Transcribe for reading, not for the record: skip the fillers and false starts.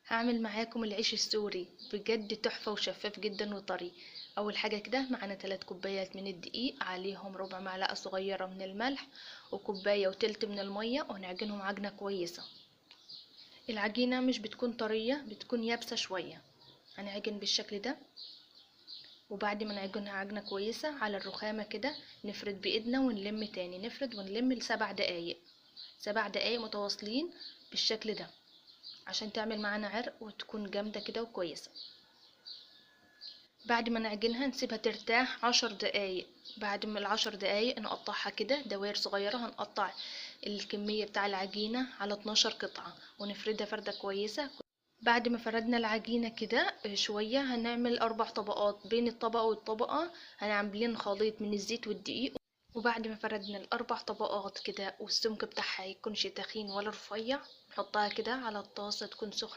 هعمل معاكم العيش السوري، بجد تحفة وشفاف جدا وطري. اول حاجة كده معانا 3 كوبايات من الدقيق، عليهم ربع معلقة صغيرة من الملح، وكوباية وتلت من المية، ونعجنهم عجنة كويسة. العجينة مش بتكون طرية، بتكون يابسة شوية. هنعجن بالشكل ده. وبعد ما نعجنها عجنة كويسة على الرخامة كده، نفرد بإيدنا ونلم تاني، نفرد ونلم ل7 دقايق، 7 دقايق متواصلين بالشكل ده، عشان تعمل معانا عرق وتكون جامدة كده وكويسة. بعد ما نعجنها نسيبها ترتاح 10 دقايق. بعد ما ال10 دقايق نقطعها كده دوائر صغيرة. هنقطع الكمية بتاع العجينة على 12 قطعة، ونفردها فردة كويسة. بعد ما فردنا العجينة كده شوية، هنعمل 4 طبقات. بين الطبقة والطبقة هنعملين خليط من الزيت والدقيق. وبعد ما فردنا ال4 طبقات كده، والسمك بتاعها يكونش تخين ولا رفيع، نحطها كده على الطاسة تكون سخنة.